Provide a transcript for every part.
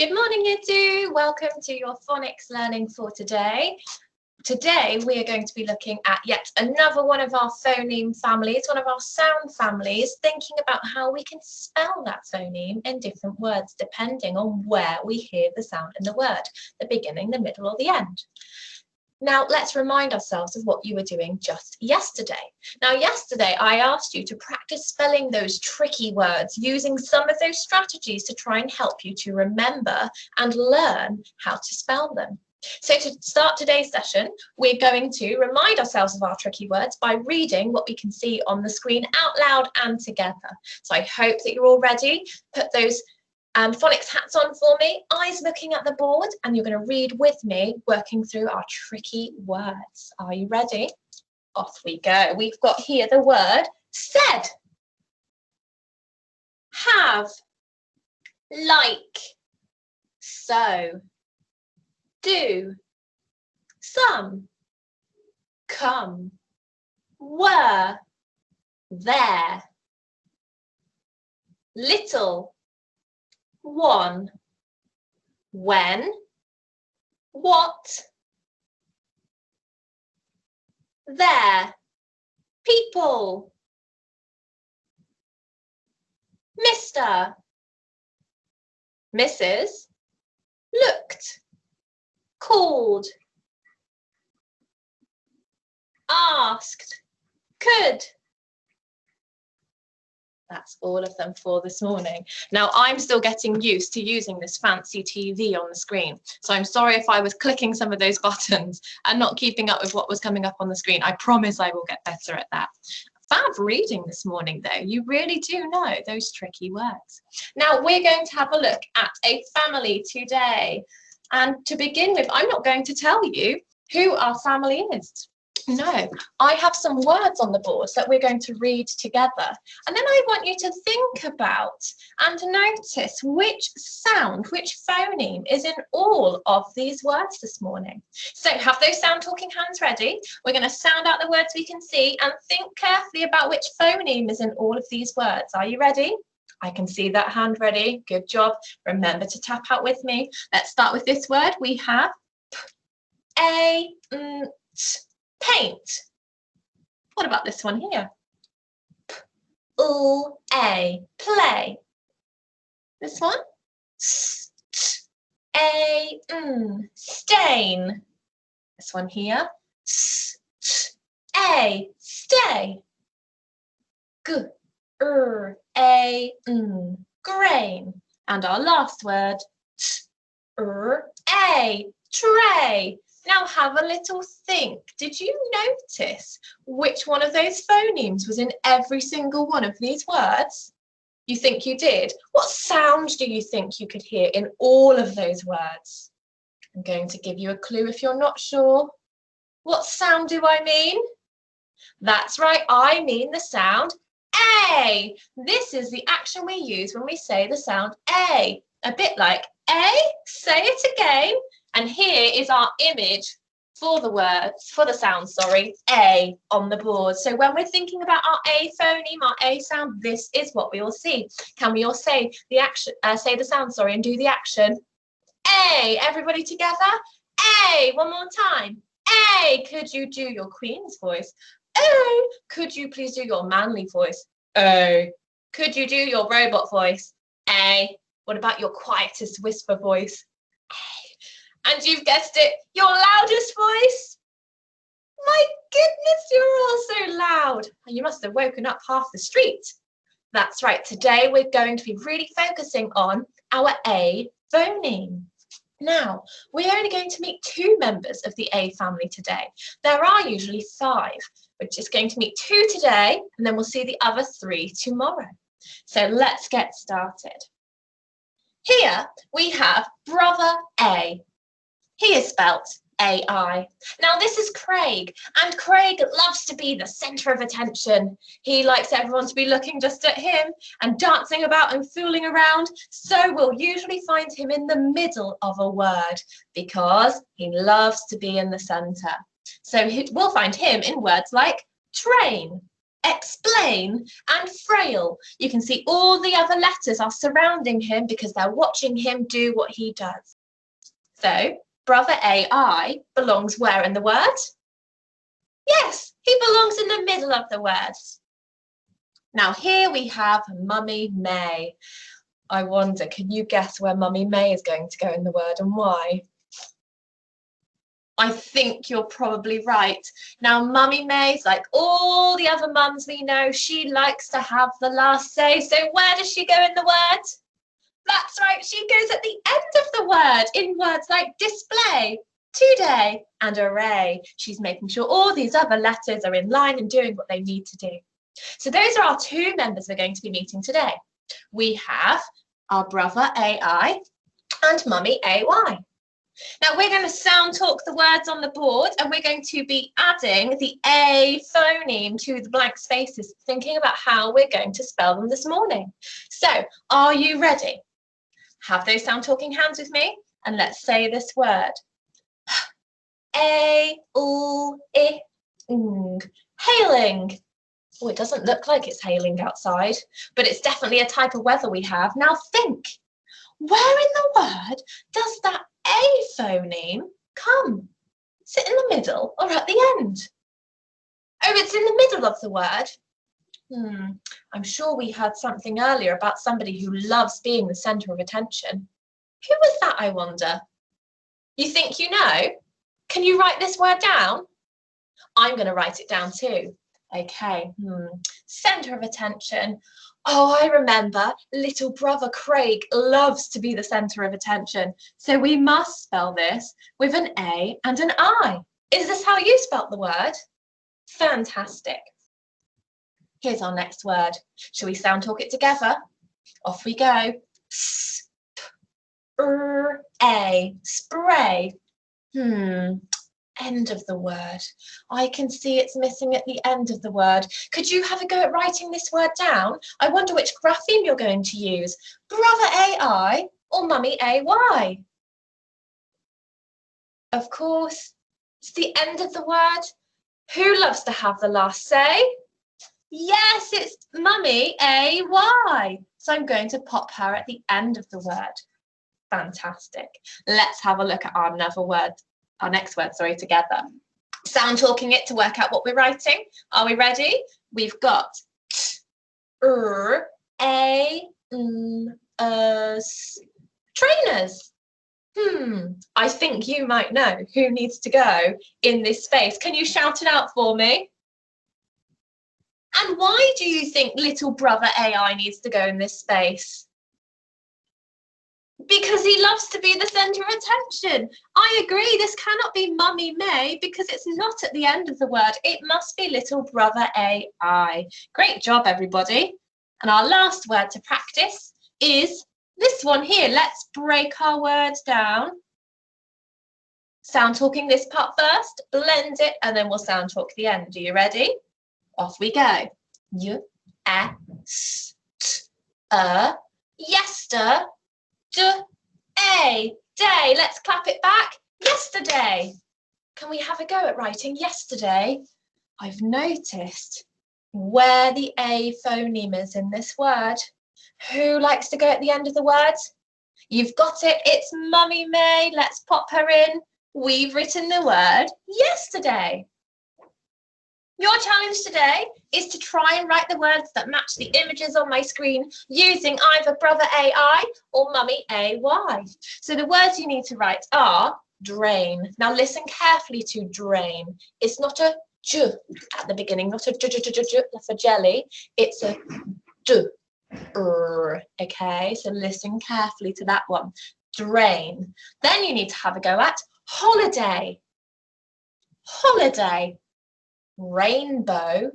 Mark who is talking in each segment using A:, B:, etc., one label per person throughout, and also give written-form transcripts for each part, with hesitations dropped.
A: Good morning, year two. Welcome to your phonics learning for today. Today, we are going to be looking at yet another one of our phoneme families, one of our sound families, thinking about how we can spell that phoneme in different words, depending on where we hear the sound in the word, the beginning, the middle, or the end. Now, let's remind ourselves of what you were doing just yesterday. Now, yesterday, I asked you to practice spelling those tricky words using some of those strategies to try and help you to remember and learn how to spell them. So to start today's session, we're going to remind ourselves of our tricky words by reading what we can see on the screen out loud and together. So I hope that you're all ready. Put those phonics hats on for me, eyes looking at the board, and you're going to read with me, working through our tricky words. Are you ready? Off we go. We've got here the word said, have, like, so, do, some, come, were, there, little, one, when, what, there, people, Mr, Mrs, looked, called, asked, could. That's all of them for this morning. Now, I'm still getting used to using this fancy TV on the screen. So I'm sorry if I was clicking some of those buttons and not keeping up with what was coming up on the screen. I promise I will get better at that. Fab reading this morning, though. You really do know those tricky words. Now, we're going to have a look at a family today. And to begin with, I'm not going to tell you who our family is. No, I have some words on the board that we're going to read together. And then I want you to think about and notice which sound, which phoneme is in all of these words this morning. So have those sound talking hands ready. We're going to sound out the words we can see and think carefully about which phoneme is in all of these words. Are you ready? I can see that hand ready. Good job. Remember to tap out with me. Let's start with this word. We have paint. What about this one here? Play. This one? Stain. This one here? Stay. Grain. And our last word, tray. Now have a little think. Did you notice which one of those phonemes was in every single one of these words? You think you did? What sound do you think you could hear in all of those words? I'm going to give you a clue if you're not sure. What sound do I mean? That's right, I mean the sound A. This is the action we use when we say the sound A. A bit like A, say it again. And here is our image for the words, for the sound, A on the board. So when we're thinking about our A phoneme, our A sound, this is what we will see. Can we all say the action, say the sound, and do the action? A, everybody together? A, one more time. A, could you do your Queen's voice? O, could you please do your manly voice? O, could you do your robot voice? A, what about your quietest whisper voice? A. And you've guessed it, your loudest voice. My goodness, you're all so loud. You must have woken up half the street. That's right, today we're going to be really focusing on our A phoneme. Now, we're only going to meet 2 members of the A family today. There are usually 5. We're just going to meet 2 today, and then we'll see the other 3 tomorrow. So let's get started. Here we have brother A. He is spelt A-I. Now this is Craig, and Craig loves to be the centre of attention. He likes everyone to be looking just at him and dancing about and fooling around. So we'll usually find him in the middle of a word because he loves to be in the centre. So we'll find him in words like train, explain, and frail. You can see all the other letters are surrounding him because they're watching him do what he does. So, brother AI belongs where in the word? Yes, he belongs in the middle of the word. Now here we have Mummy May. I wonder, can you guess where Mummy May is going to go in the word and why? I think you're probably right. Now, Mummy May's like all the other mums we know, she likes to have the last say. So where does she go in the word? That's right, she goes at the end of the word in words like display, today, and array. She's making sure all these other letters are in line and doing what they need to do. So those are our two members we're going to be meeting today. We have our brother AI and Mummy AY. Now we're going to sound talk the words on the board and we're going to be adding the A phoneme to the blank spaces, thinking about how we're going to spell them this morning. So are you ready? Have those sound talking hands with me and let's say this word. A, U, I, ng. Hailing. Oh, it doesn't look like it's hailing outside, but it's definitely a type of weather we have. Now think, where in the word does that A phoneme come? Is it in the middle or at the end? Oh, it's in the middle of the word. I'm sure we heard something earlier about somebody who loves being the centre of attention. Who was that, I wonder? You think you know? Can you write this word down? I'm going to write it down too. Okay, centre of attention. Oh, I remember little brother Craig loves to be the centre of attention. So we must spell this with an A and an I. Is this how you spelt the word? Fantastic. Here's our next word. Shall we sound talk it together? Off we go. A, spray. End of the word. I can see it's missing at the end of the word. Could you have a go at writing this word down? I wonder which grapheme you're going to use. Brother AI or Mummy AY? Of course, it's the end of the word. Who loves to have the last say? Yes, it's Mummy AY. So I'm going to pop her at the end of the word. Fantastic. Let's have a look at our next word, together. Sound talking it to work out what we're writing. Are we ready? We've got trainers. I think you might know who needs to go in this space. Can you shout it out for me? And why do you think little brother AI needs to go in this space? Because he loves to be the centre of attention. I agree, this cannot be Mummy May because it's not at the end of the word. It must be little brother AI. Great job, everybody. And our last word to practice is this one here. Let's break our words down. Sound talking this part first, blend it, and then we'll sound talk the end. Are you ready? Off we go. Yester. Day. Let's clap it back. Yesterday. Can we have a go at writing yesterday? I've noticed where the A phoneme is in this word. Who likes to go at the end of the word? You've got it. It's Mummy May. Let's pop her in. We've written the word yesterday. Your challenge today is to try and write the words that match the images on my screen using either Brother AI or Mummy AY. So the words you need to write are drain. Now listen carefully to drain. It's not a j at the beginning, not a j for jelly. It's a d. Okay, so listen carefully to that one. Drain. Then you need to have a go at holiday. Holiday. Rainbow.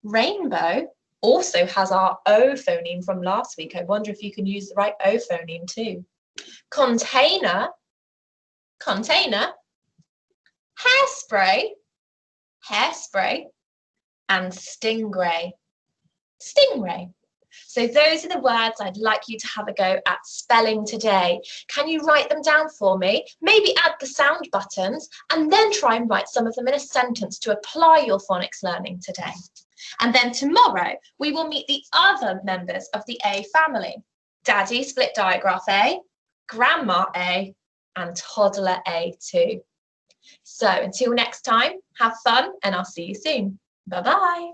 A: Rainbow also has our O phoneme from last week. I wonder if you can use the right O phoneme too. Container. Container. Hairspray. Hairspray. And stingray. Stingray. So those are the words I'd like you to have a go at spelling today. Can you write them down for me? Maybe add the sound buttons and then try and write some of them in a sentence to apply your phonics learning today. And then tomorrow, we will meet the other members of the A family. Daddy split diagraph A, Grandma A, and Toddler A too. So until next time, have fun and I'll see you soon. Bye-bye.